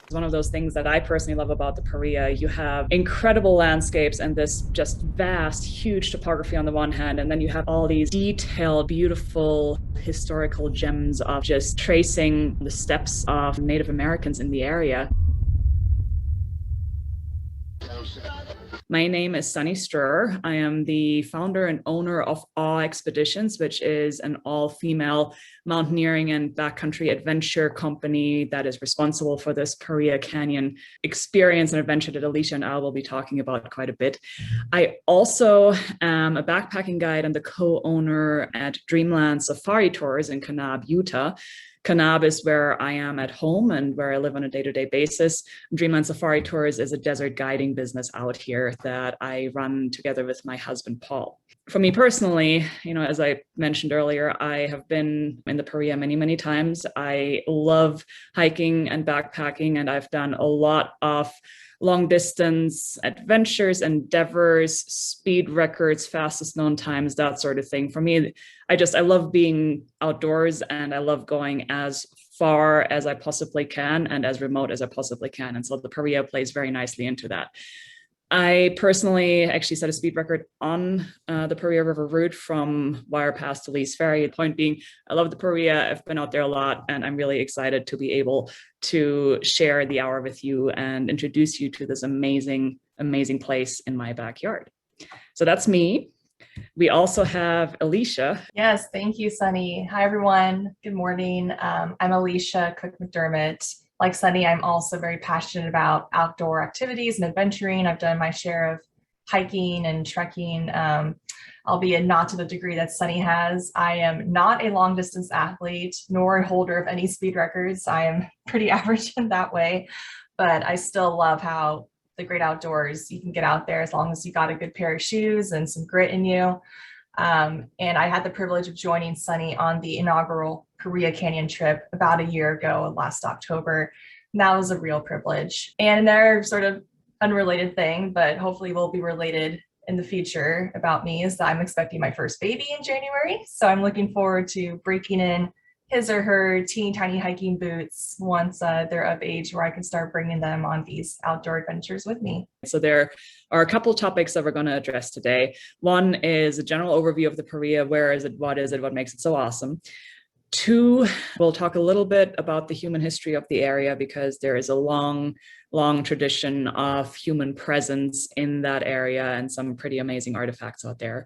One of those things that I personally love about the Paria. You have incredible landscapes and this just vast, huge topography on the one hand, and then you have all these detailed, beautiful historical gems of just tracing the steps of Native Americans in the area. My name is Sunny Stroeer. I am the founder and owner of Awe Expeditions, which is an all-female mountaineering and backcountry adventure company that is responsible for this Paria Canyon experience and adventure that Elysia and I will be talking about quite a bit. I also am a backpacking guide and the co-owner at Dreamland Safari Tours in Kanab, Utah. Kanab is where I am at home and where I live on a day-to-day basis. Dreamland Safari Tours is a desert guiding business out here that I run together with my husband, Paul. For me personally, as I mentioned earlier, I have been in the Paria many, many times. I love hiking and backpacking, and I've done a lot of long distance adventures, endeavors, speed records, fastest known times, that sort of thing. For me, I love being outdoors and I love going as far as I possibly can and as remote as I possibly can. And so the Paria plays very nicely into that. I personally actually set a speed record on the Paria River route from Wire Pass to Lee's Ferry. The point being, I love the Paria. I've been out there a lot, and I'm really excited to be able to share the hour with you and introduce you to this amazing, amazing place in my backyard. So that's me. We also have Elysia. Yes, thank you, Sunny. Hi, everyone. Good morning. I'm Elysia Cook-McDermott. Like Sunny, I'm also very passionate about outdoor activities and adventuring. I've done my share of hiking and trekking, albeit not to the degree that Sunny has. I am not a long distance athlete, nor a holder of any speed records. I am pretty average in that way, but I still love how the great outdoors, you can get out there as long as you got a good pair of shoes and some grit in you. And I had the privilege of joining Sunny on the inaugural Paria Canyon trip about a year ago, last October. And that was a real privilege. And another sort of unrelated thing, but hopefully will be related in the future about me, is that I'm expecting my first baby in January. So I'm looking forward to breaking in his or her teeny tiny hiking boots once they're of age, where I can start bringing them on these outdoor adventures with me. So there are a couple topics that we're going to address today. One is a general overview of the Paria. Where is it? What is it? What makes it so awesome? Two, we'll talk a little bit about the human history of the area, because there is a long, long tradition of human presence in that area and some pretty amazing artifacts out there.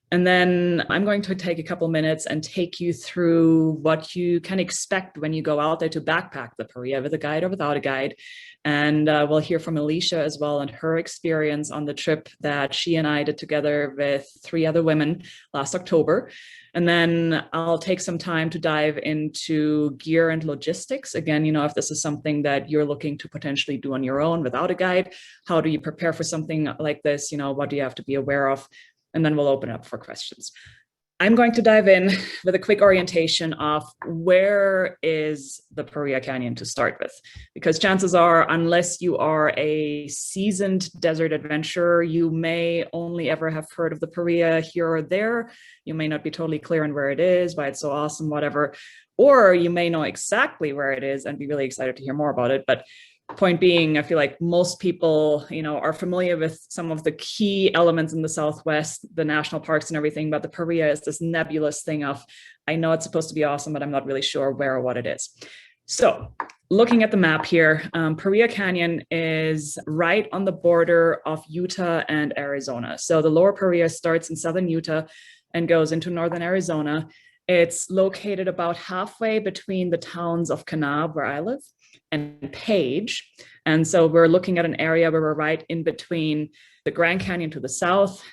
And then I'm going to take a couple minutes and take you through what you can expect when you go out there to backpack the Paria, with a guide or without a guide. And we'll hear from Elysia as well and her experience on the trip that she and I did together with 3 other women last October. And then I'll take some time to dive into gear and logistics. Again, if this is something that you're looking to potentially do on your own without a guide, how do you prepare for something like this? What do you have to be aware of? And then we'll open up for questions. I'm going to dive in with a quick orientation of where is the Paria Canyon to start with, because chances are, unless you are a seasoned desert adventurer, you may only ever have heard of the Paria here or there. You may not be totally clear on where it is, why it's so awesome, whatever, or you may know exactly where it is and be really excited to hear more about it. But point being, I feel like most people, are familiar with some of the key elements in the Southwest, the national parks and everything, but the Paria is this nebulous thing of, I know it's supposed to be awesome, but I'm not really sure where or what it is. So looking at the map here, Paria Canyon is right on the border of Utah and Arizona. So the lower Paria starts in southern Utah and goes into northern Arizona. It's located about halfway between the towns of Kanab, where I live, and Page. And so we're looking at an area where we're right in between the Grand Canyon to the south,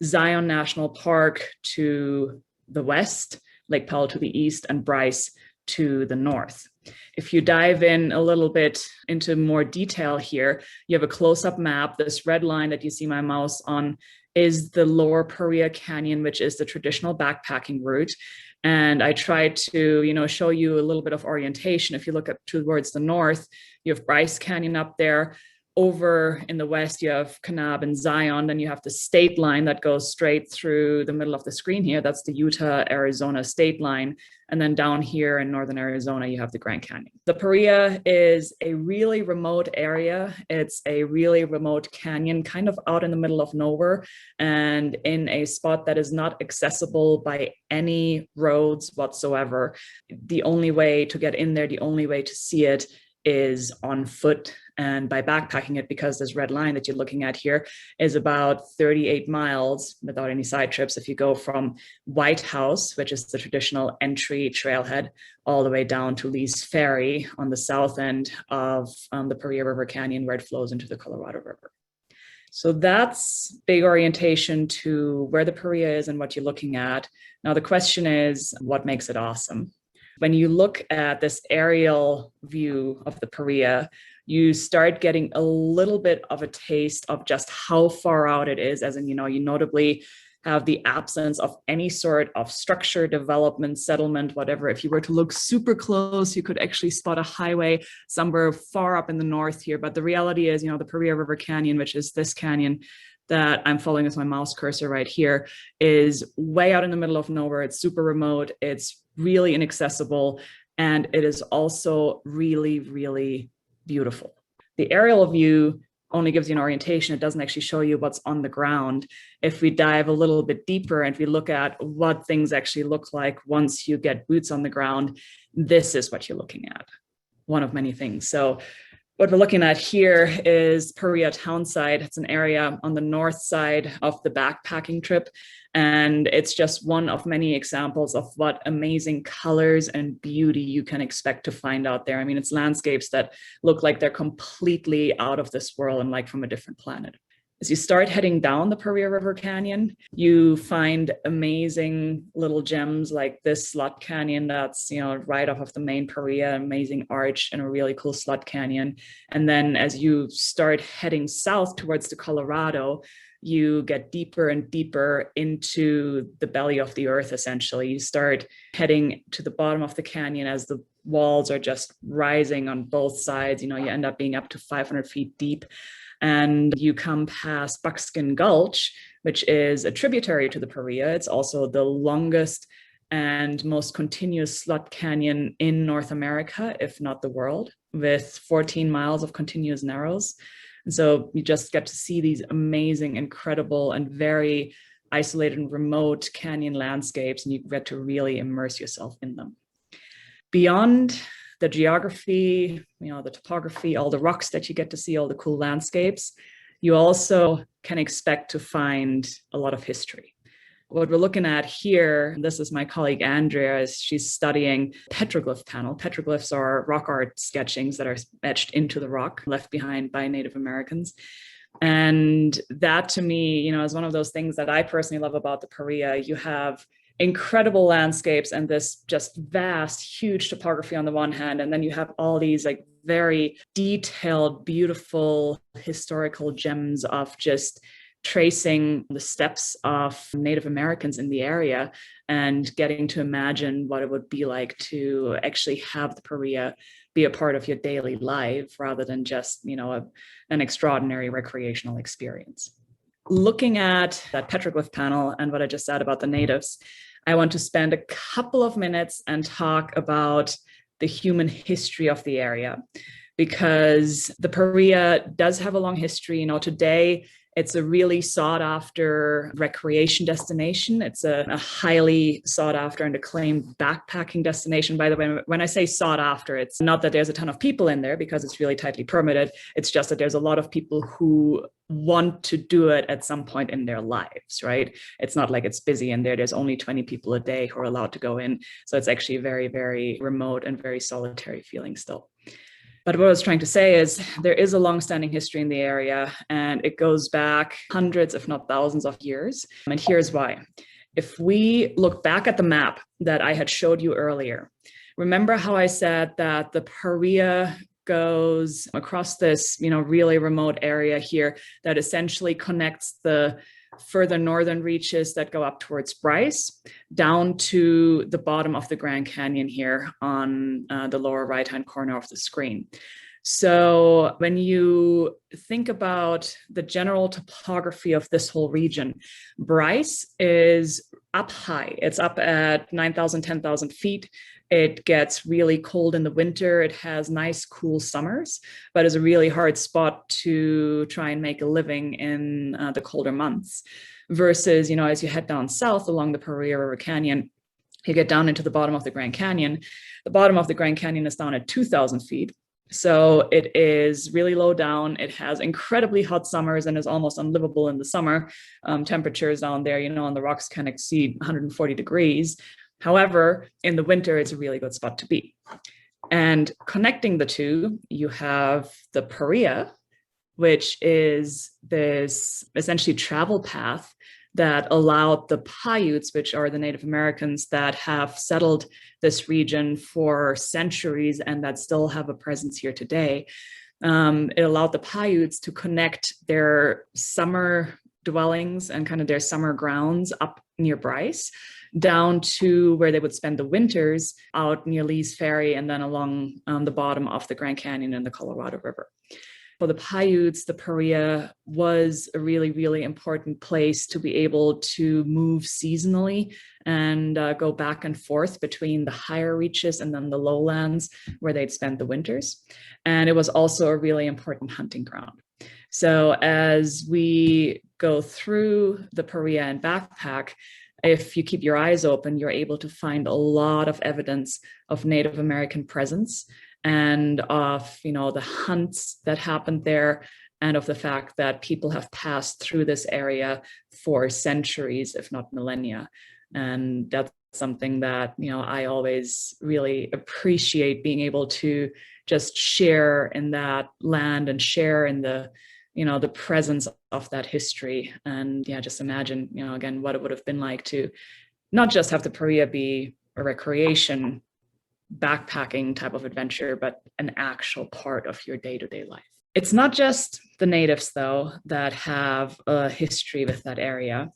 Zion National Park to the west, Lake Powell to the east, and Bryce to the north. If you dive in a little bit into more detail here, you have a close-up map. This red line that you see my mouse on is the lower Paria Canyon, which is the traditional backpacking route. And I tried to, show you a little bit of orientation. If you look up towards the north, you have Bryce Canyon up there. Over in the west, you have Kanab and Zion. Then you have the state line that goes straight through the middle of the screen here. That's the Utah-Arizona state line. And then down here in northern Arizona, you have the Grand Canyon. The Paria is a really remote area. It's a really remote canyon, kind of out in the middle of nowhere, and in a spot that is not accessible by any roads whatsoever. The only way to get in there, the only way to see it is on foot and by backpacking it, because this red line that you're looking at here is about 38 miles without any side trips. If you go from White House, which is the traditional entry trailhead, all the way down to Lee's Ferry on the south end of the Paria River Canyon, where it flows into the Colorado River. So that's big orientation to where the Paria is and what you're looking at. Now the question is, what makes it awesome? When you look at this aerial view of the Paria, you start getting a little bit of a taste of just how far out it is, as in, you notably have the absence of any sort of structure, development, settlement, whatever. If you were to look super close, you could actually spot a highway somewhere far up in the north here. But the reality is, the Paria River Canyon, which is this canyon that I'm following with my mouse cursor right here, is way out in the middle of nowhere. It's super remote. It's really inaccessible. And it is also really, really beautiful. The aerial view only gives you an orientation. It doesn't actually show you what's on the ground. If we dive a little bit deeper and we look at what things actually look like once you get boots on the ground, this is what you're looking at. One of many things. So what we're looking at here is Paria Townside. It's an area on the north side of the backpacking trip. And it's just one of many examples of what amazing colors and beauty you can expect to find out there. I mean, it's landscapes that look like they're completely out of this world and like from a different planet. As you start heading down the Paria River Canyon, you find amazing little gems like this slot canyon that's, right off of the main Paria, amazing arch and a really cool slot canyon. And then as you start heading south towards the Colorado, you get deeper and deeper into the belly of the earth, essentially. You start heading to the bottom of the canyon as the walls are just rising on both sides. You end up being up to 500 feet deep. And you come past Buckskin Gulch, which is a tributary to the Paria. It's also the longest and most continuous slot canyon in North America, if not the world, with 14 miles of continuous narrows. And so you just get to see these amazing, incredible, and very isolated and remote canyon landscapes, and you get to really immerse yourself in them. Beyond the geography, the topography, all the rocks that you get to see, all the cool landscapes, you also can expect to find a lot of history. What we're looking at here, this is my colleague Andrea, she's studying petroglyph panel. Petroglyphs are rock art sketchings that are etched into the rock, left behind by Native Americans. And that to me, is one of those things that I personally love about the Paria. You have incredible landscapes and this just vast, huge topography on the one hand, and then you have all these like very detailed, beautiful historical gems of just tracing the steps of Native Americans in the area and getting to imagine what it would be like to actually have the Paria be a part of your daily life rather than just, an extraordinary recreational experience. Looking at that petroglyph panel and what I just said about the natives, I want to spend a couple of minutes and talk about the human history of the area, because the Paria does have a long history. Today, it's a really sought after recreation destination. It's a highly sought after and acclaimed backpacking destination. By the way, when I say sought after, it's not that there's a ton of people in there because it's really tightly permitted. It's just that there's a lot of people who want to do it at some point in their lives, right? It's not like it's busy in there. There's only 20 people a day who are allowed to go in. So it's actually very, very remote and very solitary feeling still. But what I was trying to say is there is a long-standing history in the area, and it goes back hundreds, if not thousands of years. And here's why. If we look back at the map that I had showed you earlier, remember how I said that the Paria goes across this, really remote area here that essentially connects the further northern reaches that go up towards Bryce down to the bottom of the Grand Canyon here on the lower right-hand corner of the screen. So when you think about the general topography of this whole region, Bryce is up high. It's up at 9,000, 10,000 feet. It gets really cold in the winter. It has nice, cool summers, but is a really hard spot to try and make a living in the colder months. Versus, as you head down south along the Paria River Canyon, you get down into the bottom of the Grand Canyon. The bottom of the Grand Canyon is down at 2,000 feet. So it is really low down. It has incredibly hot summers and is almost unlivable in the summer. Temperatures down there, on the rocks can exceed 140 degrees. However, in the winter, it's a really good spot to be. And connecting the two, you have the Paria, which is this essentially travel path that allowed the Paiutes, which are the Native Americans that have settled this region for centuries and that still have a presence here today. It allowed the Paiutes to connect their summer dwellings and kind of their summer grounds up near Bryce down to where they would spend the winters out near Lee's Ferry and then along the bottom of the Grand Canyon and the Colorado River. For the Paiutes, the Paria was a really, really important place to be able to move seasonally and go back and forth between the higher reaches and then the lowlands where they'd spend the winters. And it was also a really important hunting ground. So as we go through the Paria and backpack, if you keep your eyes open, you're able to find a lot of evidence of Native American presence and of, the hunts that happened there and of the fact that people have passed through this area for centuries, if not millennia. And that's something that, I always really appreciate being able to just share in that land and share in the presence of that history. And just imagine, again, what it would have been like to not just have the Paria be a recreation backpacking type of adventure, but an actual part of your day-to-day life. It's not just the natives, though, that have a history with that area.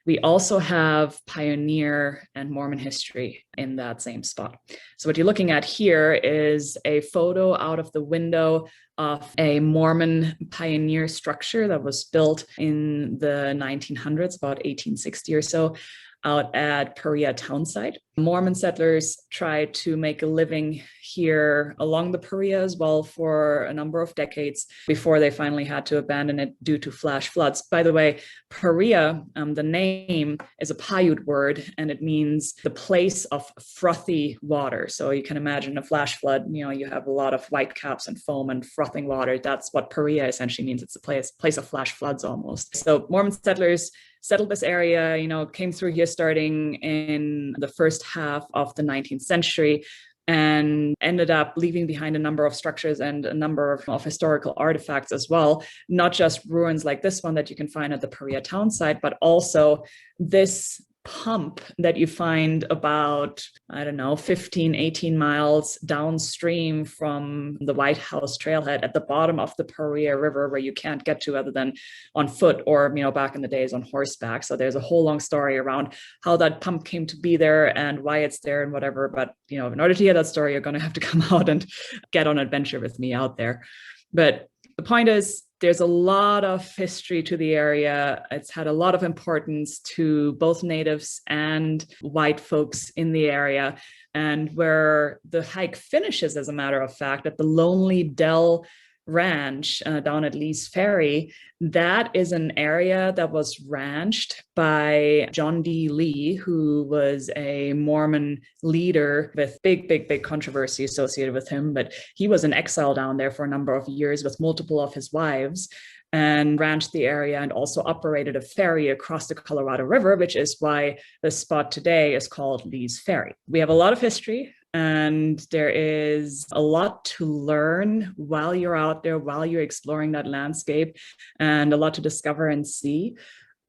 We also have pioneer and Mormon history in that same spot. So what you're looking at here is a photo out of the window of a Mormon pioneer structure that was built in the 1900s, about 1860 or so, out at Paria townsite. Mormon settlers tried to make a living here along the Paria as well for a number of decades before they finally had to abandon it due to flash floods. By the way, Paria, the name is a Paiute word, and it means the place of frothy water. So you can imagine a flash flood, you have a lot of whitecaps and foam and frothing water. That's what Paria essentially means. It's a place of flash floods almost. So Mormon settlers settled this area, came through here starting in the first half of the 19th century and ended up leaving behind a number of structures and a number of historical artifacts as well, not just ruins like this one that you can find at the Paria town site, but also this pump that you find about, 15, 18 miles downstream from the White House Trailhead at the bottom of the Paria River, where you can't get to other than on foot or, back in the days on horseback. So there's a whole long story around how that pump came to be there and why it's there and whatever. But, in order to hear that story, you're going to have to come out and get on an adventure with me out there. But the point is, there's a lot of history to the area. It's had a lot of importance to both natives and white folks in the area. And where the hike finishes, as a matter of fact, at the Lonely Dell Ranch down at Lee's Ferry, that is an area that was ranched by John D. Lee, who was a Mormon leader with big controversy associated with him. But he was in exile down there for a number of years with multiple of his wives and ranched the area and also operated a ferry across the Colorado River, which is why the spot today is called Lee's Ferry. We have a lot of history. And there is a lot to learn while you're out there, while you're exploring that landscape, and a lot to discover and see.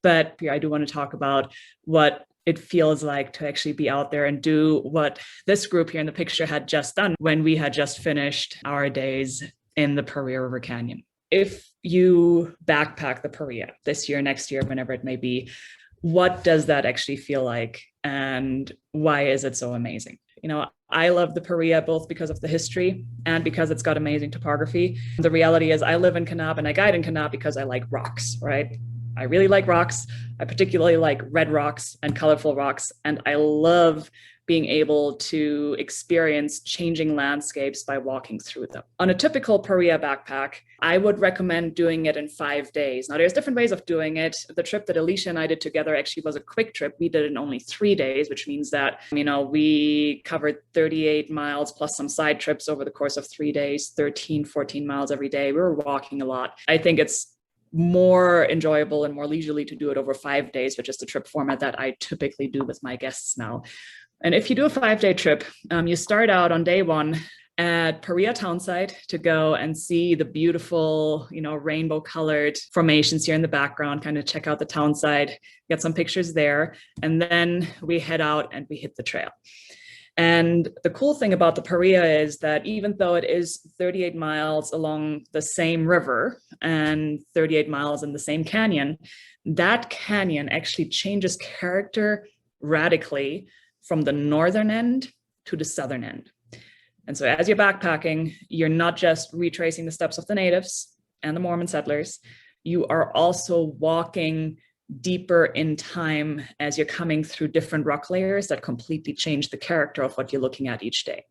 But I do want to talk about what it feels like to actually be out there and do what this group here in the picture had just done when we had just finished our days in the Paria River Canyon. If you backpack the Paria this year, next year, whenever it may be, what does that actually feel like? And why is it so amazing? I love the Paria both because of the history and because it's got amazing topography. The reality is I live in Kanab and I guide in Kanab because I like rocks, right? I really like rocks. I particularly like red rocks and colorful rocks. And I love being able to experience changing landscapes by walking through them. On a typical Paria backpack, I would recommend doing it in 5 days. Now, there's different ways of doing it. The trip that Elysia and I did together actually was a quick trip. We did it in only 3 days, which means that, we covered 38 miles plus some side trips over the course of 3 days, 13, 14 miles every day. We were walking a lot. I think it's more enjoyable and more leisurely to do it over 5 days, which is the trip format that I typically do with my guests now. And if you do a 5-day trip, you start out on day 1 at Paria townsite to go and see the beautiful, rainbow colored formations here in the background, kind of check out the townsite, get some pictures there. And then we head out and we hit the trail. And the cool thing about the Paria is that even though it is 38 miles along the same river and 38 miles in the same canyon, that canyon actually changes character radically from the northern end to the southern end. And so as you're backpacking, you're not just retracing the steps of the natives and the Mormon settlers, you are also walking deeper in time as you're coming through different rock layers that completely change the character of what you're looking at each day.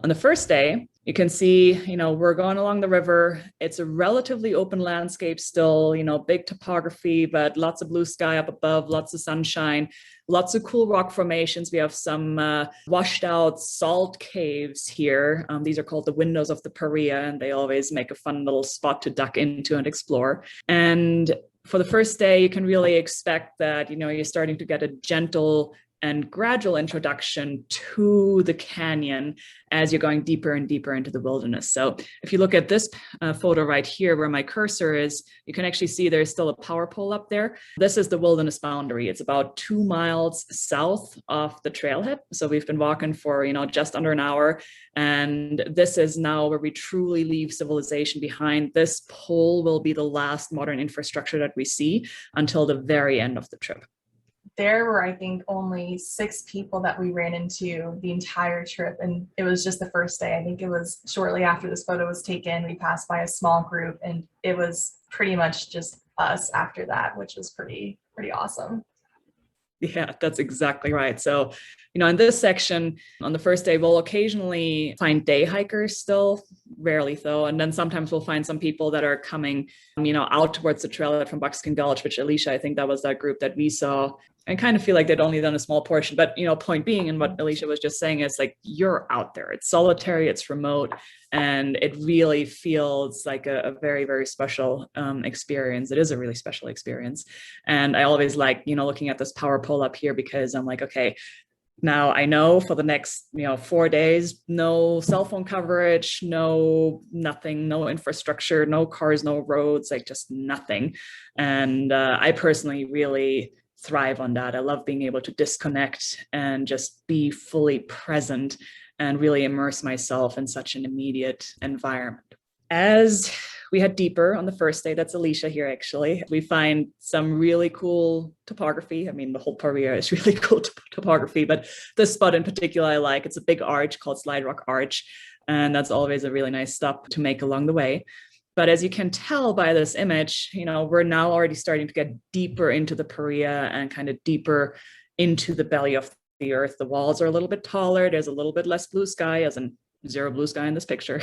On the first day, you can see, we're going along the river. It's a relatively open landscape still, big topography, but lots of blue sky up above, lots of sunshine, lots of cool rock formations. We have some washed out salt caves here. These are called the windows of the Paria, and they always make a fun little spot to duck into and explore. And for the first day, you can really expect that, you're starting to get a gentle and gradual introduction to the canyon as you're going deeper and deeper into the wilderness. So if you look at this photo right here where my cursor is, you can actually see there's still a power pole up there. This is the wilderness boundary. It's about 2 miles south of the trailhead. So we've been walking for, just under an hour. And this is now where we truly leave civilization behind. This pole will be the last modern infrastructure that we see until the very end of the trip. There were, I think, only 6 people that we ran into the entire trip, and it was just the first day. I think it was shortly after this photo was taken, we passed by a small group, and it was pretty much just us after that, which was pretty awesome. Yeah, that's exactly right. So, in this section, on the first day, we'll occasionally find day hikers still, rarely though. And then sometimes we'll find some people that are coming, out towards the trailhead from Buckskin Gulch, which Elysia, I think that was that group that we saw. I kind of feel like they'd only done a small portion, but, point being, and what Elysia was just saying is like, you're out there, it's solitary, it's remote, and it really feels like a very, very special experience. It is a really special experience. And I always like, looking at this power pole up here because I'm like, okay, now I know for the next, 4 days, no cell phone coverage, nothing, no infrastructure, no cars, no roads, like just nothing. And I personally really thrive on that. I love being able to disconnect and just be fully present and really immerse myself in such an immediate environment. As we head deeper on the first day, that's Elysia here actually, we find some really cool topography. I mean, the whole Paria is really cool topography, but this spot in particular I like. It's a big arch called Slide Rock Arch, and that's always a really nice stop to make along the way. But as you can tell by this image, we're now already starting to get deeper into the Paria and kind of deeper into the belly of the earth. The walls are a little bit taller. There's a little bit less blue sky, as in zero blue sky in this picture.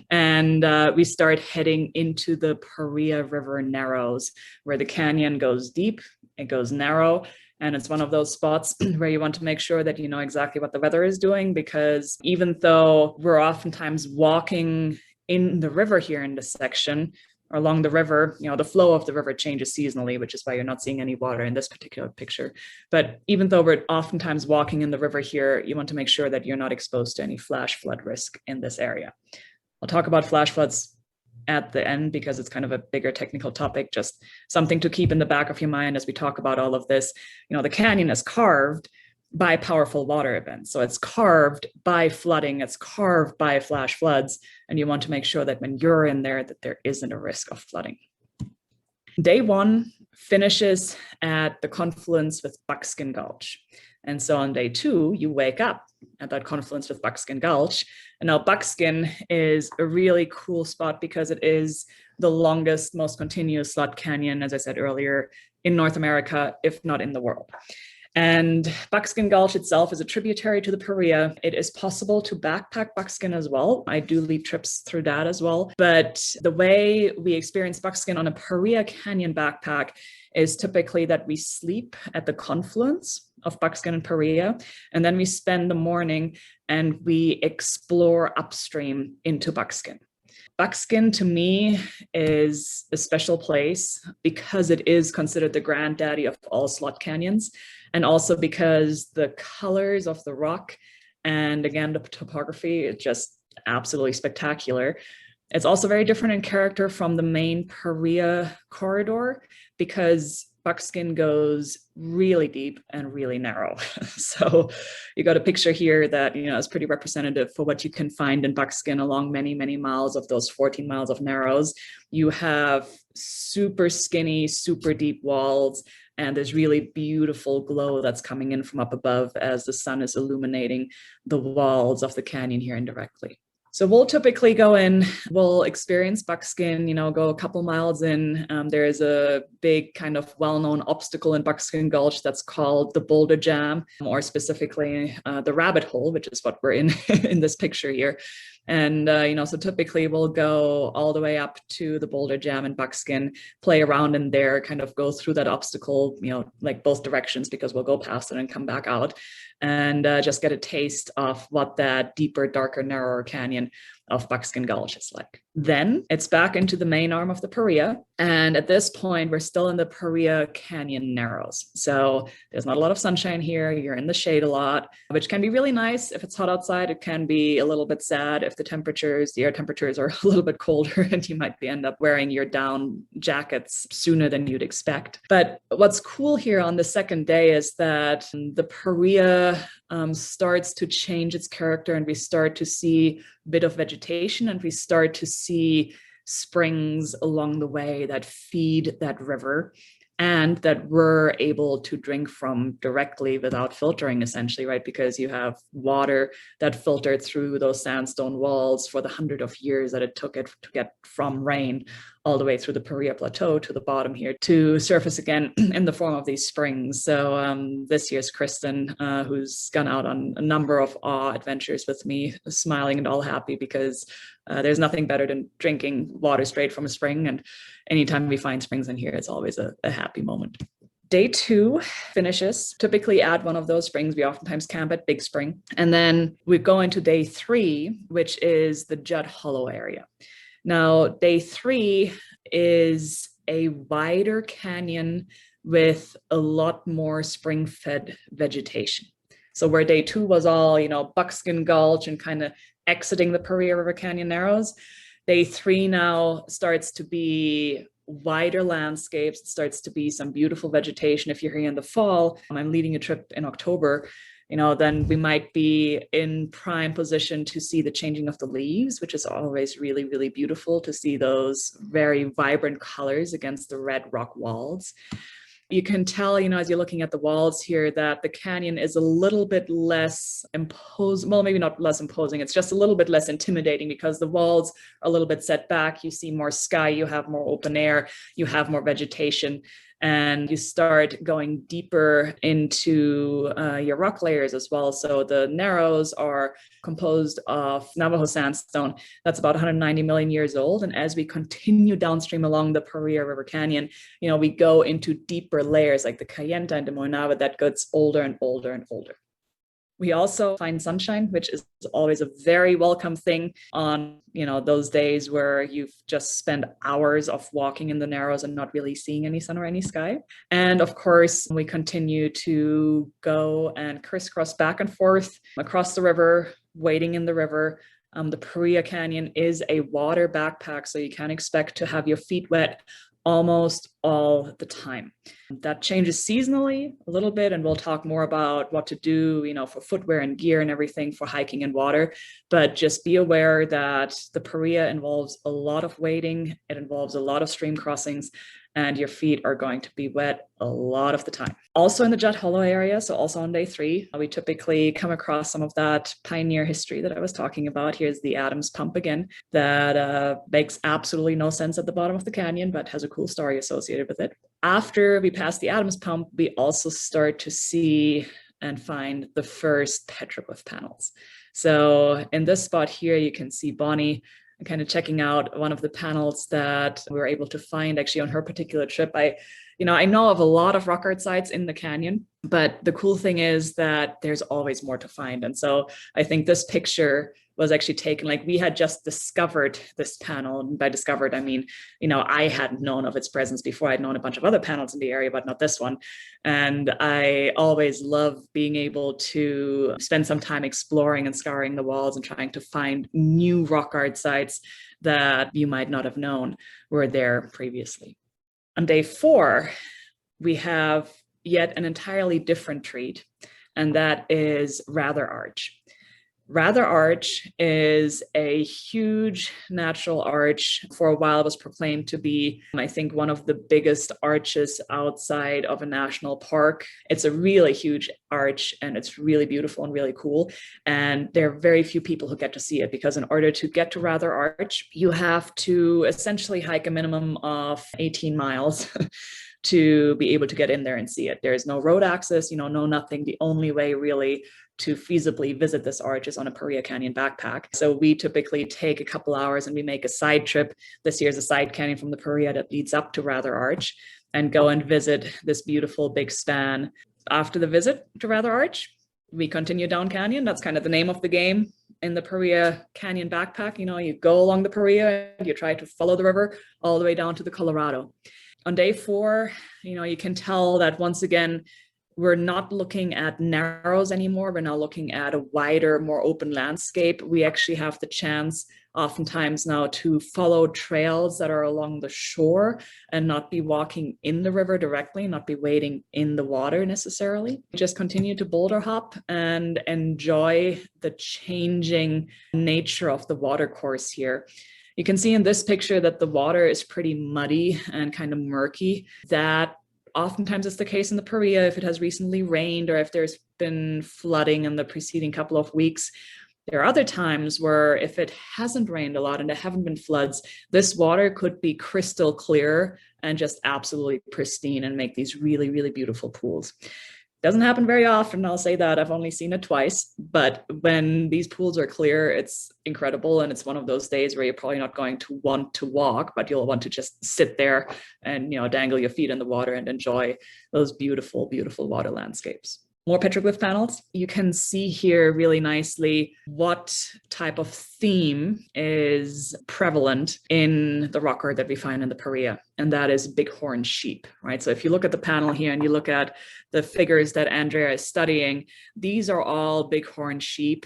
And we start heading into the Paria River Narrows, where the canyon goes deep, it goes narrow. And it's one of those spots where you want to make sure that you know exactly what the weather is doing, because even though we're oftentimes walking in the river here in this section, or along the river, the flow of the river changes seasonally, which is why you're not seeing any water in this particular picture. But even though we're oftentimes walking in the river here, you want to make sure that you're not exposed to any flash flood risk in this area. I'll talk about flash floods at the end because it's kind of a bigger technical topic, just something to keep in the back of your mind as we talk about all of this. The canyon is carved by powerful water events. So it's carved by flooding, it's carved by flash floods, and you want to make sure that when you're in there, that there isn't a risk of flooding. Day 1 finishes at the confluence with Buckskin Gulch. And so on day 2, you wake up at that confluence with Buckskin Gulch. And now Buckskin is a really cool spot because it is the longest, most continuous slot canyon, as I said earlier, in North America, if not in the world. And Buckskin Gulch itself is a tributary to the Paria. It is possible to backpack Buckskin as well. I do lead trips through that as well. But the way we experience Buckskin on a Paria Canyon backpack is typically that we sleep at the confluence of Buckskin and Paria, and then we spend the morning and we explore upstream into Buckskin. Buckskin to me is a special place because it is considered the granddaddy of all slot canyons, and also because the colors of the rock and again the topography is just absolutely spectacular. It's also very different in character from the main Paria corridor because Buckskin goes really deep and really narrow. So you got a picture here that, is pretty representative for what you can find in Buckskin along many, many miles of those 14 miles of narrows. You have super skinny, super deep walls, and there's really beautiful glow that's coming in from up above as the sun is illuminating the walls of the canyon here indirectly. So we'll typically go in, we'll experience Buckskin, go a couple miles in. There is a big kind of well-known obstacle in Buckskin Gulch that's called the Boulder Jam, or specifically the Rabbit Hole, which is what we're in in this picture here. And, so typically we'll go all the way up to the Boulder Jam in Buckskin, play around in there, kind of go through that obstacle, like both directions, because we'll go past it and come back out, and just get a taste of what that deeper, darker, narrower canyon of Buckskin Gulch is like. Then it's back into the main arm of the Paria. And at this point, we're still in the Paria Canyon Narrows. So there's not a lot of sunshine here. You're in the shade a lot, which can be really nice. If it's hot outside, it can be a little bit sad if the air temperatures are a little bit colder and you might end up wearing your down jackets sooner than you'd expect. But what's cool here on the second day is that the Paria starts to change its character, and we start to see a bit of vegetation, and we start to see springs along the way that feed that river and that we're able to drink from directly without filtering, essentially, right? Because you have water that filtered through those sandstone walls for the 100 of years that it took it to get from rain all the way through the Paria Plateau to the bottom here to surface again in the form of these springs. So this year's Kristen, who's gone out on a number of awe adventures with me, smiling and all happy because there's nothing better than drinking water straight from a spring. And anytime we find springs in here, it's always a happy moment. Day 2 finishes, typically at one of those springs. We oftentimes camp at Big Spring. And then we go into day 3, which is the Judd Hollow area. Now, day 3 is a wider canyon with a lot more spring-fed vegetation. So where day 2 was all, Buckskin Gulch and kind of exiting the Paria River Canyon Narrows, day 3 now starts to be wider landscapes. It starts to be some beautiful vegetation. If you're here in the fall, I'm leading a trip in October, then we might be in prime position to see the changing of the leaves, which is always really, really beautiful to see those very vibrant colors against the red rock walls. You can tell, as you're looking at the walls here, that the canyon is a little bit less imposing. Well, maybe not less imposing. It's just a little bit less intimidating because the walls are a little bit set back. You see more sky, you have more open air, you have more vegetation, and you start going deeper into your rock layers as well. So the narrows are composed of Navajo sandstone that's about 190 million years old. And as we continue downstream along the Paria River Canyon, we go into deeper layers like the Kayenta and the Moinava that gets older and older and older. We also find sunshine, which is always a very welcome thing on, those days where you've just spent hours of walking in the narrows and not really seeing any sun or any sky. And of course, we continue to go and crisscross back and forth across the river, wading in the river. The Paria Canyon is a water backpack, so you can expect to have your feet wet almost all the time. That changes seasonally a little bit, and we'll talk more about what to do, for footwear and gear and everything for hiking and water. But just be aware that the Paria involves a lot of wading. It involves a lot of stream crossings, and your feet are going to be wet a lot of the time. Also in the Judd Hollow area, so also on day 3, we typically come across some of that pioneer history that I was talking about. Here's the Adams Pump again, that makes absolutely no sense at the bottom of the canyon, but has a cool story associated with it. After we pass the Adams Pump, we also start to see and find the first petroglyph panels. So in this spot here, you can see Bonnie kind of checking out one of the panels that we were able to find actually on her particular trip. I know of a lot of rock art sites in the canyon, but the cool thing is that there's always more to find. And so I think this picture was actually taken, like we had just discovered this panel. And by discovered, I mean, I hadn't known of its presence before. I'd known a bunch of other panels in the area, but not this one. And I always love being able to spend some time exploring and scouring the walls and trying to find new rock art sites that you might not have known were there previously. On day 4, we have yet an entirely different treat, and that is Rather Arch. Rather Arch is a huge natural arch. For a while, it was proclaimed to be, I think, one of the biggest arches outside of a national park. It's a really huge arch, and it's really beautiful and really cool. And there are very few people who get to see it, because in order to get to Rather Arch, you have to essentially hike a minimum of 18 miles to be able to get in there and see it. There's no road access, no nothing. The only way really to feasibly visit this arch is on a Paria Canyon backpack. So we typically take a couple hours and we make a side trip. This year's a side canyon from the Paria that leads up to Rather Arch, and go and visit this beautiful big span. After the visit to Rather Arch, we continue down canyon. That's kind of the name of the game in the Paria Canyon backpack. You go along the Paria and you try to follow the river all the way down to the Colorado. On day 4, you can tell that once again, we're not looking at narrows anymore. We're now looking at a wider, more open landscape. We actually have the chance oftentimes now to follow trails that are along the shore and not be walking in the river directly, not be wading in the water necessarily. Just continue to boulder hop and enjoy the changing nature of the water course here. You can see in this picture that the water is pretty muddy and kind of murky. That oftentimes is the case in the Paria if it has recently rained or if there's been flooding in the preceding couple of weeks. There are other times where if it hasn't rained a lot and there haven't been floods, this water could be crystal clear and just absolutely pristine and make these really, really beautiful pools. Doesn't happen very often, I'll say that. I've only seen it twice, but when these pools are clear, it's incredible. And it's one of those days where you're probably not going to want to walk, but you'll want to just sit there and, dangle your feet in the water and enjoy those beautiful, beautiful water landscapes. More petroglyph panels. You can see here really nicely what type of theme is prevalent in the rock art that we find in the Paria, and that is bighorn sheep, right? So if you look at the panel here and you look at the figures that Andrea is studying, these are all bighorn sheep,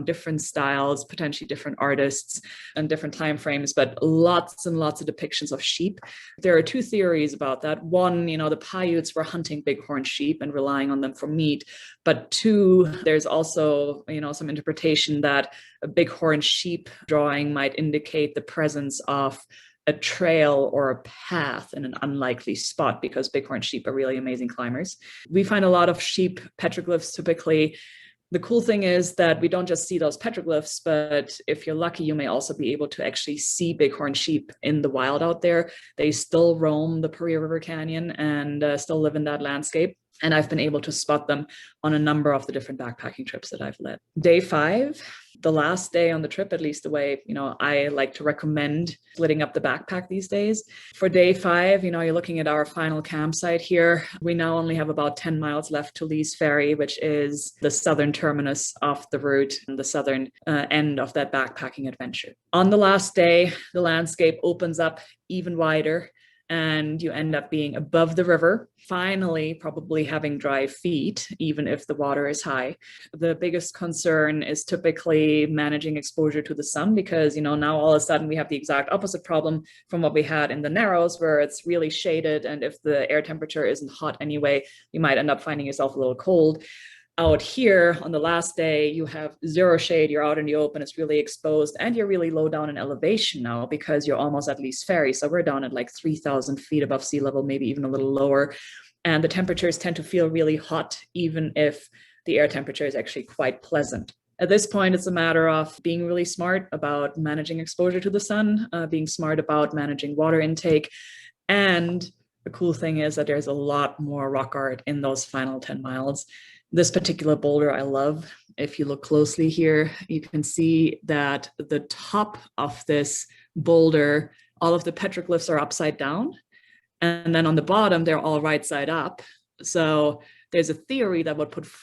different styles, potentially different artists and different time frames, but lots and lots of depictions of sheep. There are 2 theories about that. One, the Paiutes were hunting bighorn sheep and relying on them for meat. But 2, there's also, some interpretation that a bighorn sheep drawing might indicate the presence of a trail or a path in an unlikely spot, because bighorn sheep are really amazing climbers. We find a lot of sheep petroglyphs typically. The cool thing is that we don't just see those petroglyphs, but if you're lucky, you may also be able to actually see bighorn sheep in the wild out there. They still roam the Paria River Canyon and still live in that landscape. And I've been able to spot them on a number of the different backpacking trips that I've led. Day 5, the last day on the trip, at least the way, I like to recommend splitting up the backpack these days. For day 5, you're looking at our final campsite here. We now only have about 10 miles left to Elysia Ferry, which is the southern terminus of the route and the southern end of that backpacking adventure. On the last day, the landscape opens up even wider. and you end up being above the river, finally probably having dry feet, even if the water is high. The biggest concern is typically managing exposure to the sun, because, you know, now all of a sudden we have the exact opposite problem from what we had in the Narrows, where it's really shaded, and if the air temperature isn't hot anyway, you might end up finding yourself a little cold. Out here on the last day, you have zero shade, you're out in the open, it's really exposed, and you're really low down in elevation now because you're almost at Lee's Ferry. So we're down at like 3,000 feet above sea level, maybe even a little lower. And the temperatures tend to feel really hot, even if the air temperature is actually quite pleasant. At this point, it's a matter of being really smart about managing exposure to the sun, being smart about managing water intake. And the cool thing is that there's a lot more rock art in those final 10 miles. This particular boulder I love. If you look closely here, you can see that the top of this boulder, all of the petroglyphs are upside down. And then on the bottom, they're all right side up. So there's a theory that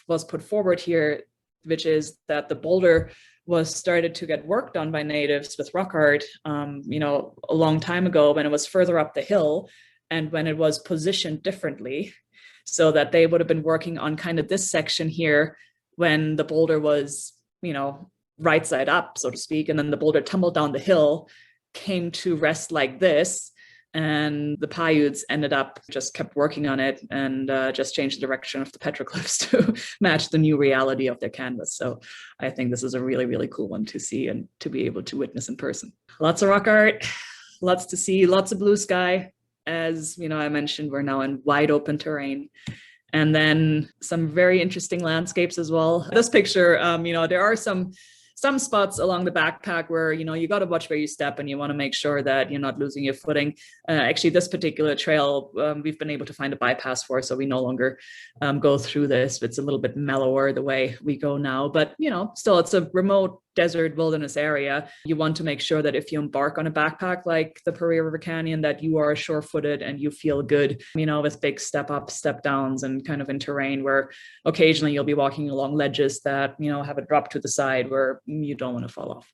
was put forward here, which is that the boulder was started to get worked on by natives with rock art, you know, a long time ago when it was further up the hill and when it was positioned differently, so that they would have been working on kind of this section here when the boulder was, you know, right side up, so to speak. And then the boulder tumbled down the hill, came to rest like this. And the Paiutes ended up just kept working on it and just changed the direction of the petroglyphs to match the new reality of their canvas. So I think this is a really, really cool one to see and to be able to witness in person. Lots of rock art, lots to see, lots of blue sky. As you know, I mentioned, we're now in wide open terrain, and then some very interesting landscapes as well. This picture, you know, there are some spots along the backpack where, you know, you got to watch where you step and you want to make sure that you're not losing your footing. Actually, this particular trail, we've been able to find a bypass for, so we no longer go through this. It's a little bit mellower the way we go now, but, you know, still it's a remote desert wilderness area. You want to make sure that if you embark on a backpack like the Paria River Canyon, that you are sure-footed and you feel good, you know, with big step ups, step downs, and kind of in terrain where occasionally you'll be walking along ledges that, you know, have a drop to the side where you don't want to fall off.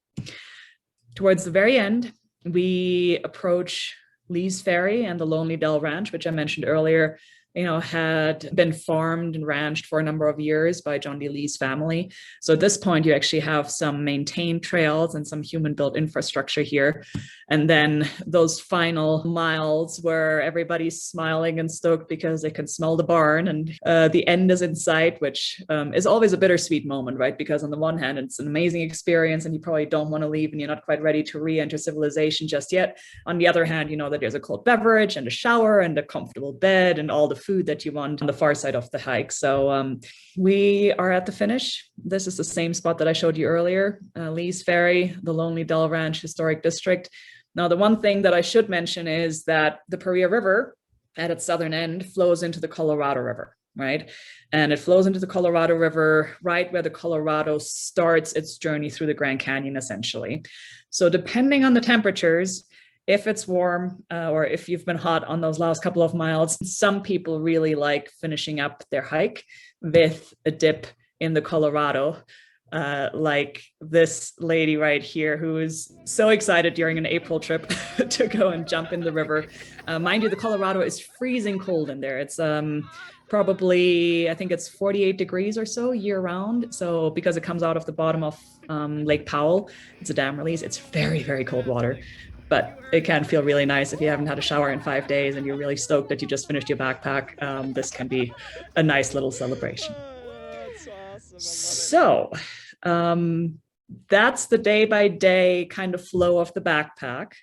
Towards the very end, we approach Lee's Ferry and the Lonely Dell Ranch, which I mentioned earlier, you know, had been farmed and ranched for a number of years by John D. Lee's family. So at this point, you actually have some maintained trails and some human-built infrastructure here. And then those final miles where everybody's smiling and stoked because they can smell the barn and the end is in sight, which is always a bittersweet moment, right? Because on the one hand, it's an amazing experience and you probably don't want to leave and you're not quite ready to re-enter civilization just yet. On the other hand, you know that there's a cold beverage and a shower and a comfortable bed and all the food that you want on the far side of the hike. So we are at the finish. This is the same spot that I showed you earlier, Lee's Ferry, the Lonely Dell Ranch Historic District. Now, the one thing that I should mention is that the Paria River at its southern end flows into the Colorado River, right? And it flows into the Colorado River right where the Colorado starts its journey through the Grand Canyon, essentially. So depending on the temperatures, if it's warm or if you've been hot on those last couple of miles, some people really like finishing up their hike with a dip in the Colorado, like this lady right here who is so excited during an April trip to go and jump in the river. Mind you, the Colorado is freezing cold in there. It's probably, I think it's 48 degrees or so year round. So because it comes out of the bottom of Lake Powell, it's a dam release. It's very, very cold water. But it can feel really nice if you haven't had a shower in 5 days and you're really stoked that you just finished your backpack. This can be a nice little celebration. That's awesome. So that's the day-by-day kind of flow of the backpack.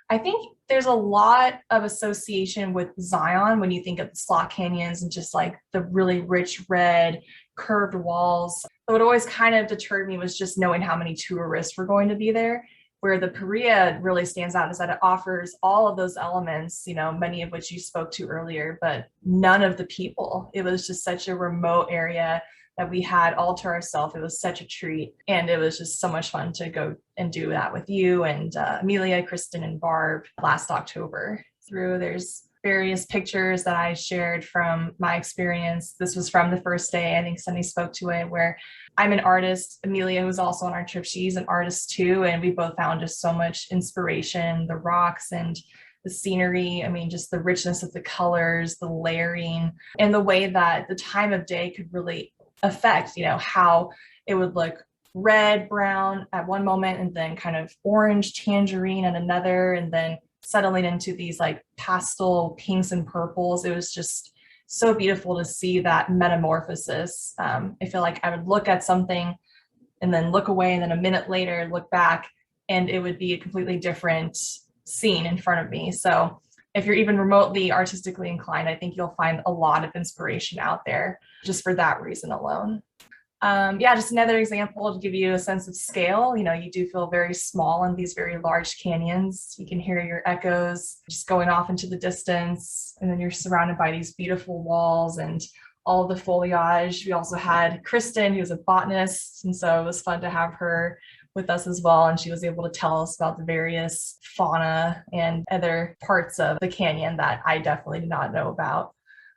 I think there's a lot of association with Zion when you think of the slot canyons and just like the really rich red curved walls. What always kind of deterred me was just knowing how many tourists were going to be there. Where the Paria really stands out is that it offers all of those elements, you know, many of which you spoke to earlier, but none of the people. It was just such a remote area that we had all to ourselves. It was such a treat. And it was just so much fun to go and do that with you and Amelia, Kristen, and Barb last October. There's various pictures that I shared from my experience. This was from the first day. I think Sunny spoke to it, where I'm an artist. Amelia, who's also on our trip, she's an artist too. And we both found just so much inspiration, the rocks and the scenery. I mean, just the richness of the colors, the layering, and the way that the time of day could really affect, how it would look red, brown at one moment, and then kind of orange, tangerine at another, and then settling into these like pastel pinks and purples. It was just so beautiful to see that metamorphosis. I feel like I would look at something and then look away, and then a minute later look back, and it would be a completely different scene in front of me. So if you're even remotely artistically inclined, I think you'll find a lot of inspiration out there just for that reason alone. Just another example to give you a sense of scale. You do feel very small in these very large canyons. You can hear your echoes just going off into the distance, and then you're surrounded by these beautiful walls and all of the foliage. We also had Kristen, who's a botanist, and so it was fun to have her with us as well, and she was able to tell us about the various fauna and other parts of the canyon that I definitely did not know about.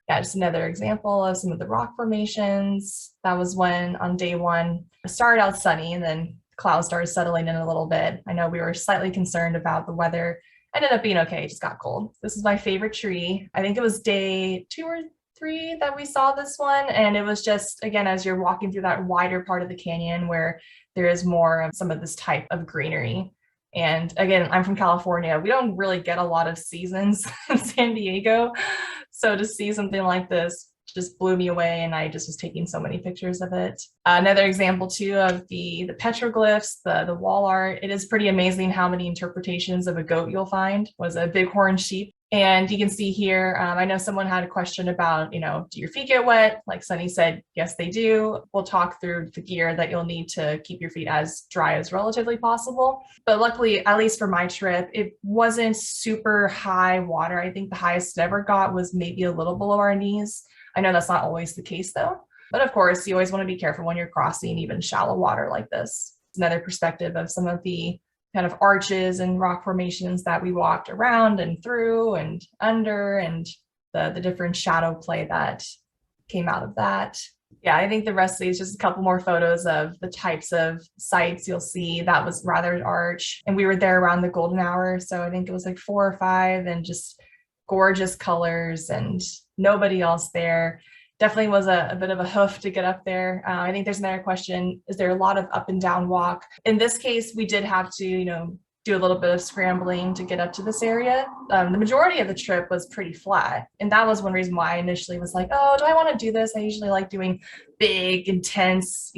Just another example of some of the rock formations. That was when on day one, it started out sunny, and then clouds started settling in a little bit. I know we were slightly concerned about the weather. Ended up being okay, it just got cold. This is my favorite tree. I think it was day 2 or 3 that we saw this one. And it was just, again, as you're walking through that wider part of the canyon where there is more of some of this type of greenery. And again, I'm from California. We don't really get a lot of seasons in San Diego. So to see something like this just blew me away, and I just was taking so many pictures of it. Another example too of the petroglyphs, the wall art. It is pretty amazing how many interpretations of a goat you'll find. Was a bighorn sheep. And you can see here, I know someone had a question about, do your feet get wet? Like Sunny said, yes, they do. We'll talk through the gear that you'll need to keep your feet as dry as relatively possible. But luckily, at least for my trip, it wasn't super high water. I think the highest it ever got was maybe a little below our knees. I know that's not always the case though. But of course, you always want to be careful when you're crossing even shallow water like this. Another perspective of some of the kind of arches and rock formations that we walked around and through and under, and the different shadow play that came out of that. I think the rest of these, just a couple more photos of the types of sites you'll see. That was rather arch, and we were there around the golden hour, so I think it was like 4 or 5, and just gorgeous colors and nobody else there. Definitely was a bit of a hoof to get up there. I think there's another question. Is there a lot of up and down walk? In this case, we did have to, do a little bit of scrambling to get up to this area. The majority of the trip was pretty flat. And that was one reason why I initially was like, oh, do I want to do this? I usually like doing big, intense,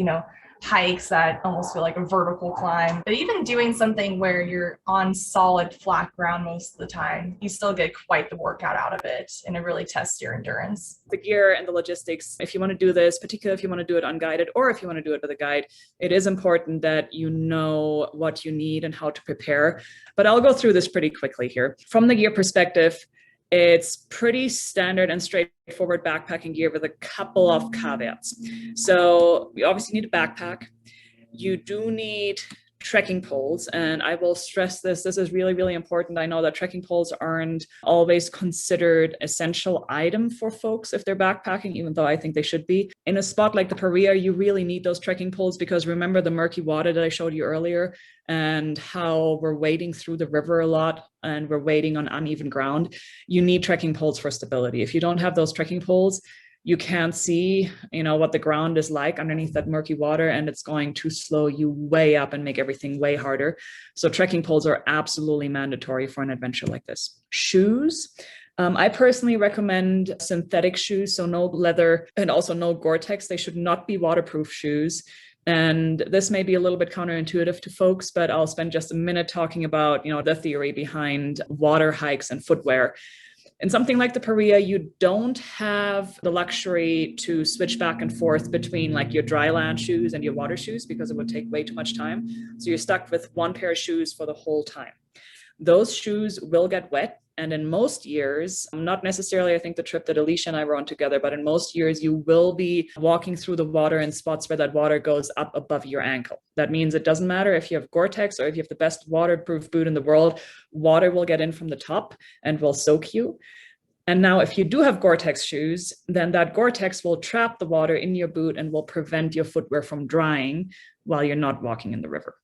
hikes that almost feel like a vertical climb. But even doing something where you're on solid flat ground most of the time, you still get quite the workout out of it, and it really tests your endurance. The gear and the logistics, if you want to do this, particularly if you want to do it unguided or if you want to do it with a guide, it is important that you know what you need and how to prepare. But I'll go through this pretty quickly here. From the gear perspective, it's pretty standard and straightforward backpacking gear with a couple of caveats. So you obviously need a backpack. You do need trekking poles, and I will stress this is really, really important. I know that trekking poles aren't always considered essential item for folks if they're backpacking, even though I think they should be. In a spot like the Paria, you really need those trekking poles, because remember the murky water that I showed you earlier and how we're wading through the river a lot and we're wading on uneven ground. You need trekking poles for stability. If you don't have those trekking poles, you can't see, what the ground is like underneath that murky water, and it's going to slow you way up and make everything way harder. So trekking poles are absolutely mandatory for an adventure like this. Shoes. I personally recommend synthetic shoes, so no leather and also no Gore-Tex. They should not be waterproof shoes. And this may be a little bit counterintuitive to folks, but I'll spend just a minute talking about, the theory behind water hikes and footwear. In something like the Paria, you don't have the luxury to switch back and forth between like your dry land shoes and your water shoes, because it would take way too much time. So you're stuck with one pair of shoes for the whole time. Those shoes will get wet. And in most years, not necessarily, I think the trip that Elysia and I were on together, but in most years, you will be walking through the water in spots where that water goes up above your ankle. That means it doesn't matter if you have Gore-Tex or if you have the best waterproof boot in the world, water will get in from the top and will soak you. And now if you do have Gore-Tex shoes, then that Gore-Tex will trap the water in your boot and will prevent your footwear from drying while you're not walking in the river.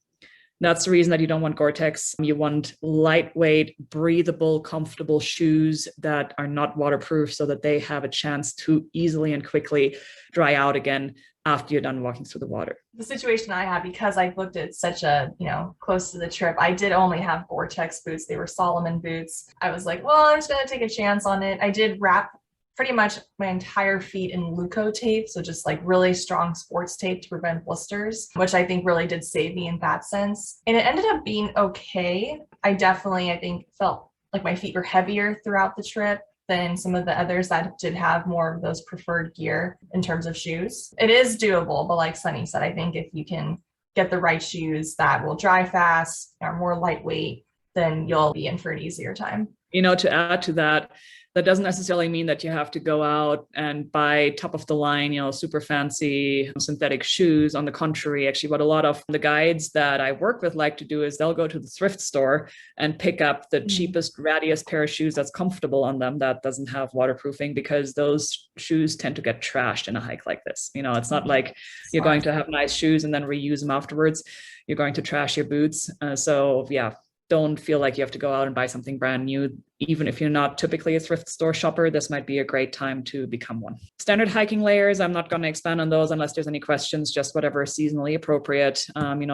That's the reason that you don't want Gore-Tex. You want lightweight, breathable, comfortable shoes that are not waterproof so that they have a chance to easily and quickly dry out again after you're done walking through the water. The situation I had, because I booked it such a, close to the trip, I did only have Gore-Tex boots. They were Solomon boots. I was like, well, I'm just going to take a chance on it. I did wrap pretty much my entire feet in Luco tape. So just like really strong sports tape to prevent blisters, which I think really did save me in that sense. And it ended up being okay. I think felt like my feet were heavier throughout the trip than some of the others that did have more of those preferred gear in terms of shoes. It is doable, but like Sunny said, I think if you can get the right shoes that will dry fast, are more lightweight, then you'll be in for an easier time. To add to that, that doesn't necessarily mean that you have to go out and buy top of the line, super fancy synthetic shoes. On the contrary, actually, what a lot of the guides that I work with like to do is they'll go to the thrift store and pick up the cheapest, rattiest pair of shoes that's comfortable on them that doesn't have waterproofing, because those shoes tend to get trashed in a hike like this. It's not like you're going to have nice shoes and then reuse them afterwards. You're going to trash your boots. So yeah, don't feel like you have to go out and buy something brand new. Even if you're not typically a thrift store shopper, this might be a great time to become one. Standard hiking layers, I'm not going to expand on those unless there's any questions, just whatever is seasonally appropriate,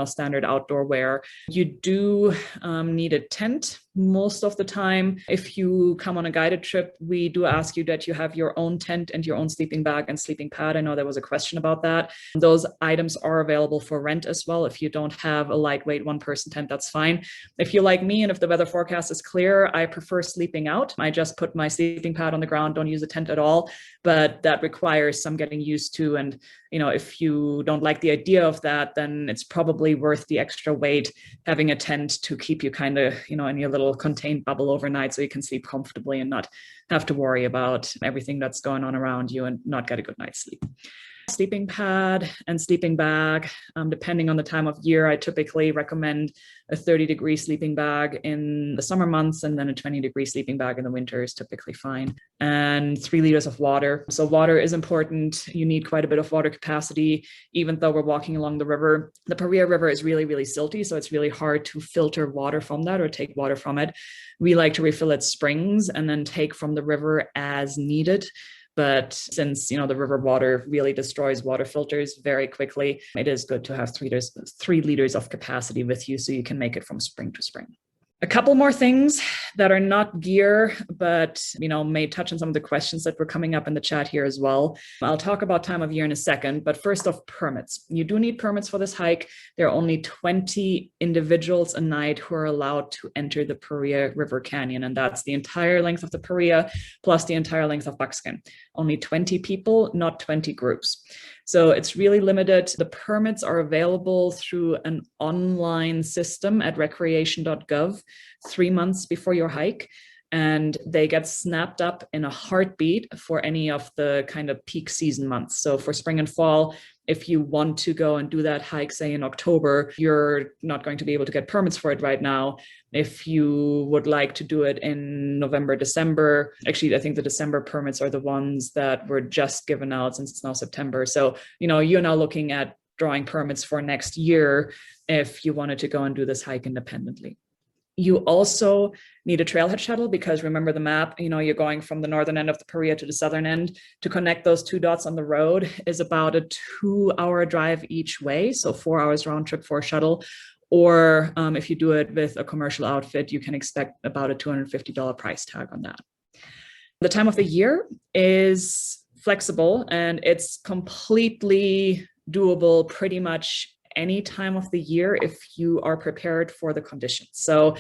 standard outdoor wear. You do need a tent most of the time. If you come on a guided trip, we do ask you that you have your own tent and your own sleeping bag and sleeping pad. I know there was a question about that. Those items are available for rent as well. If you don't have a lightweight one-person tent, that's fine. If you're like me and if the weather forecast is clear, I prefer sleeping out. I just put my sleeping pad on the ground, don't use a tent at all, but that requires some getting used to. And, if you don't like the idea of that, then it's probably worth the extra weight having a tent to keep you kind of, in your little contained bubble overnight so you can sleep comfortably and not have to worry about everything that's going on around you and not get a good night's sleep. Sleeping pad and sleeping bag, depending on the time of year, I typically recommend a 30-degree sleeping bag in the summer months, and then a 20-degree sleeping bag in the winter is typically fine. And 3 liters of water. So water is important. You need quite a bit of water capacity, even though we're walking along the river. The Paria River is really, really silty, so it's really hard to filter water from that or take water from it. We like to refill at springs and then take from the river as needed. But since, the river water really destroys water filters very quickly, it is good to have 3 liters of capacity with you so you can make it from spring to spring. A couple more things that are not gear, but, may touch on some of the questions that were coming up in the chat here as well. I'll talk about time of year in a second, but first off, permits. You do need permits for this hike. There are only 20 individuals a night who are allowed to enter the Paria River Canyon, and that's the entire length of the Paria plus the entire length of Buckskin. Only 20 people, not 20 groups. So it's really limited. The permits are available through an online system at recreation.gov 3 months before your hike, and they get snapped up in a heartbeat for any of the kind of peak season months. So for spring and fall, if you want to go and do that hike, say in October, you're not going to be able to get permits for it right now. If you would like to do it in November, December, actually, I think the December permits are the ones that were just given out since it's now September. So, you're now looking at drawing permits for next year if you wanted to go and do this hike independently. You also need a trailhead shuttle because remember the map, you're going from the northern end of the Paria to the southern end. To connect those 2 dots on the road is about a 2-hour drive each way. So 4 hours round trip for a shuttle. Or if you do it with a commercial outfit, you can expect about a $250 price tag on that. The time of the year is flexible and it's completely doable pretty much any time of the year if you are prepared for the conditions. So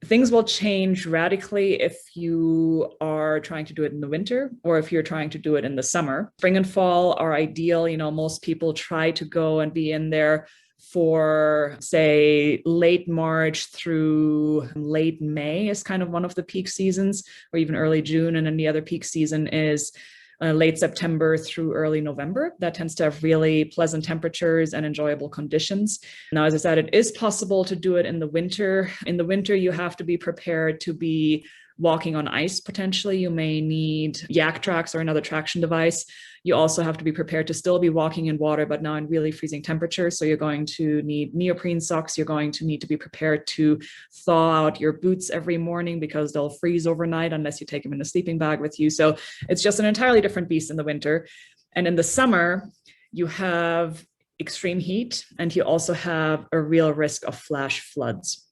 things will change radically if you are trying to do it in the winter or if you're trying to do it in the summer. Spring and fall are ideal. Most people try to go and be in there for, say, late March through late May is kind of one of the peak seasons, or even early June. And then the other peak season is late September through early November. That tends to have really pleasant temperatures and enjoyable conditions. Now, as I said, it is possible to do it in the winter. In the winter, you have to be prepared to be walking on ice, potentially. You may need yak tracks or another traction device. You also have to be prepared to still be walking in water, but now in really freezing temperatures. So you're going to need neoprene socks. You're going to need to be prepared to thaw out your boots every morning because they'll freeze overnight unless you take them in a sleeping bag with you. So it's just an entirely different beast in the winter. And in the summer, you have extreme heat, and you also have a real risk of flash floods.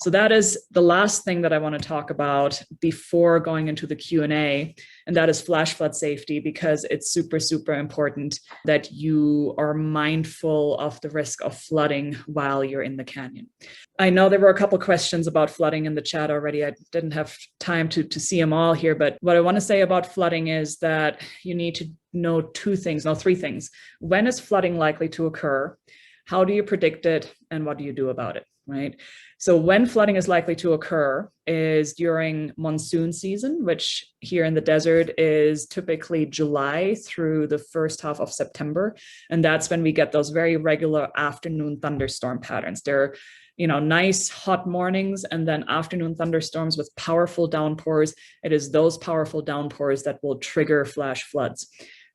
So that is the last thing that I want to talk about before going into the Q&A, and that is flash flood safety, because it's super, super important that you are mindful of the risk of flooding while you're in the canyon. I know there were a couple questions about flooding in the chat already. I didn't have time to see them all here, but what I want to say about flooding is that you need to know three things. When is flooding likely to occur? How do you predict it? And what do you do about it, right? So when flooding is likely to occur is during monsoon season, which here in the desert is typically July through the first half of September. And that's when we get those very regular afternoon thunderstorm patterns. They're, nice hot mornings and then afternoon thunderstorms with powerful downpours. It is those powerful downpours that will trigger flash floods.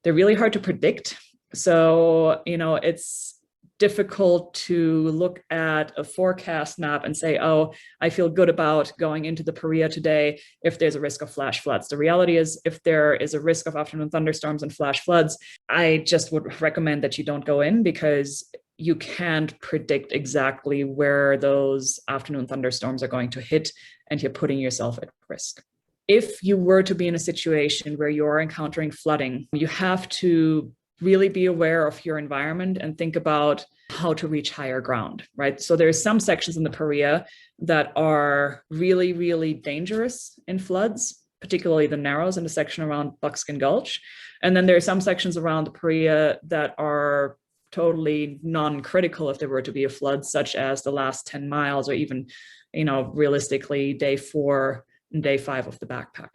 They're really hard to predict. So, it's difficult to look at a forecast map and say, oh, I feel good about going into the Paria today if there's a risk of flash floods. The reality is, if there is a risk of afternoon thunderstorms and flash floods, I just would recommend that you don't go in, because you can't predict exactly where those afternoon thunderstorms are going to hit, and you're putting yourself at risk. If you were to be in a situation where you're encountering flooding, you have to really be aware of your environment and think about how to reach higher ground, right? So there's some sections in the Paria that are really, really dangerous in floods, particularly the narrows and the section around Buckskin Gulch. And then there are some sections around the Paria that are totally non-critical if there were to be a flood, such as the last 10 miles, or even, realistically, day 4 and day 5 of the backpack.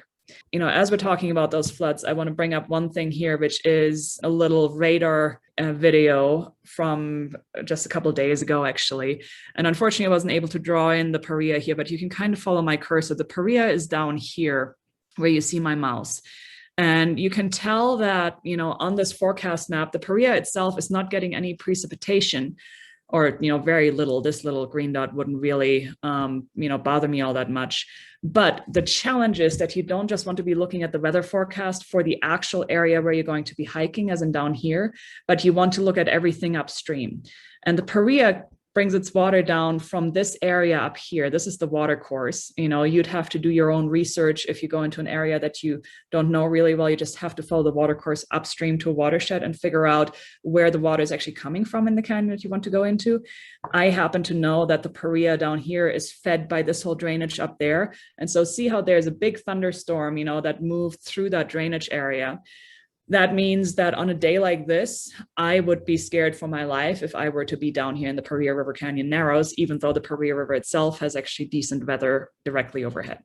As we're talking about those floods, I want to bring up one thing here, which is a little radar video from just a couple of days ago, actually. And unfortunately, I wasn't able to draw in the Paria here, but you can kind of follow my cursor. The Paria is down here where you see my mouse. And you can tell that, on this forecast map, the Paria itself is not getting any precipitation, or, very little. This little green dot wouldn't really, bother me all that much. But the challenge is that you don't just want to be looking at the weather forecast for the actual area where you're going to be hiking, as in down here, but you want to look at everything upstream. And the Paria brings its water down from this area up here. This is the water course. You'd have to do your own research if you go into an area that you don't know really well. You just have to follow the water course upstream to a watershed and figure out where the water is actually coming from in the canyon that you want to go into. I happen to know that the Paria down here is fed by this whole drainage up there. And so see how there's a big thunderstorm, that moved through that drainage area. That means that on a day like this, I would be scared for my life if I were to be down here in the Paria River Canyon Narrows, even though the Paria River itself has actually decent weather directly overhead.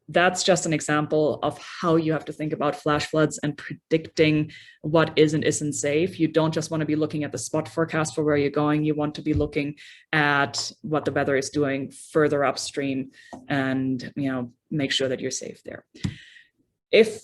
That's just an example of how you have to think about flash floods and predicting what is and isn't safe. You don't just want to be looking at the spot forecast for where you're going. You want to be looking at what the weather is doing further upstream and, make sure that you're safe there. If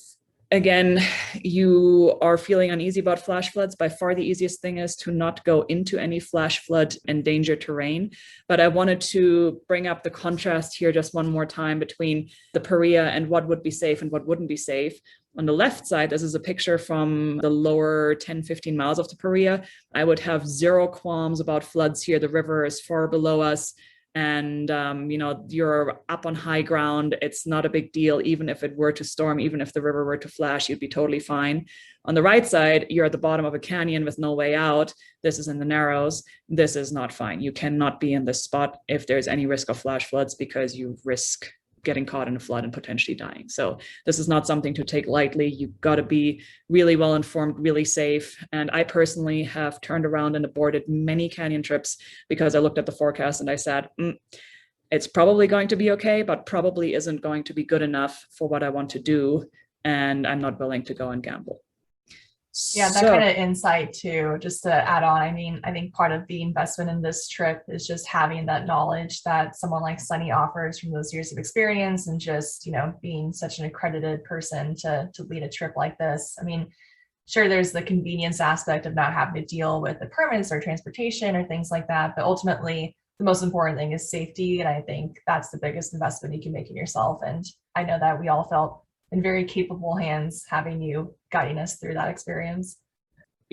again, you are feeling uneasy about flash floods, by far the easiest thing is to not go into any flash flood endangered terrain. But I wanted to bring up the contrast here just one more time between the Paria and what would be safe and what wouldn't be safe. On the left side, this is a picture from the lower 10, 15 miles of the Paria. I would have zero qualms about floods here. The river is far below us. And, you're up on high ground. It's not a big deal. Even if it were to storm, even if the river were to flash, you'd be totally fine. On the right side, you're at the bottom of a canyon with no way out. This is in the Narrows. This is not fine. You cannot be in this spot if there's any risk of flash floods, because you risk getting caught in a flood and potentially dying. So this is not something to take lightly. You've got to be really well informed, really safe. And I personally have turned around and aborted many canyon trips because I looked at the forecast and I said, it's probably going to be okay, but probably isn't going to be good enough for what I want to do. And I'm not willing to go and gamble. Yeah, that kind of insight too, just to add on. I mean, I think part of the investment in this trip is just having that knowledge that someone like Sunny offers from those years of experience and just, being such an accredited person to lead a trip like this. I mean, sure, there's the convenience aspect of not having to deal with the permits or transportation or things like that, but ultimately the most important thing is safety. And I think that's the biggest investment you can make in yourself. And I know that we all felt in very capable hands having you guiding us through that experience.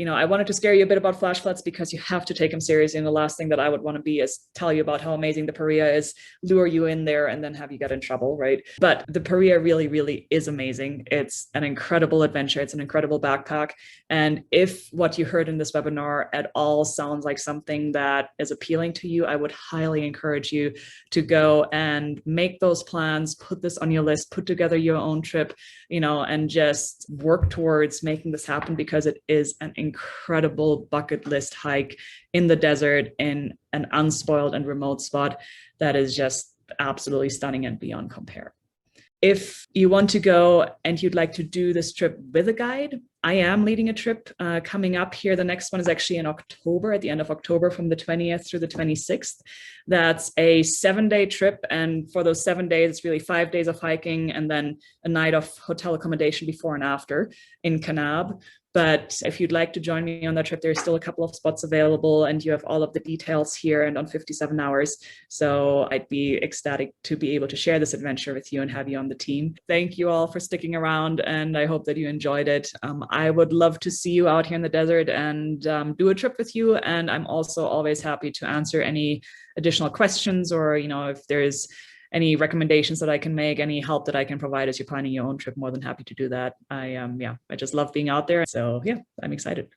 I wanted to scare you a bit about flash floods because you have to take them seriously. And the last thing that I would want to be is tell you about how amazing the Paria is, lure you in there, and then have you get in trouble, right? But the Paria really, really is amazing. It's an incredible adventure. It's an incredible backpack. And if what you heard in this webinar at all sounds like something that is appealing to you, I would highly encourage you to go and make those plans, put this on your list, put together your own trip, and just work towards making this happen, because it is an incredible bucket list hike in the desert in an unspoiled and remote spot that is just absolutely stunning and beyond compare. If you want to go and you'd like to do this trip with a guide, I am leading a trip coming up here. The next one is actually in October, at the end of October, from the 20th through the 26th. That's a 7-day trip. And for those 7 days, it's really 5 days of hiking and then a night of hotel accommodation before and after in Kanab. But if you'd like to join me on that trip, there's still a couple of spots available, and you have all of the details here and on 57 hours. So I'd be ecstatic to be able to share this adventure with you and have you on the team. Thank you all for sticking around, and I hope that you enjoyed it. I would love to see you out here in the desert and do a trip with you. And I'm also always happy to answer any additional questions, or, if there's any recommendations that I can make, any help that I can provide as you're planning your own trip, more than happy to do that. I just love being out there. So yeah, I'm excited.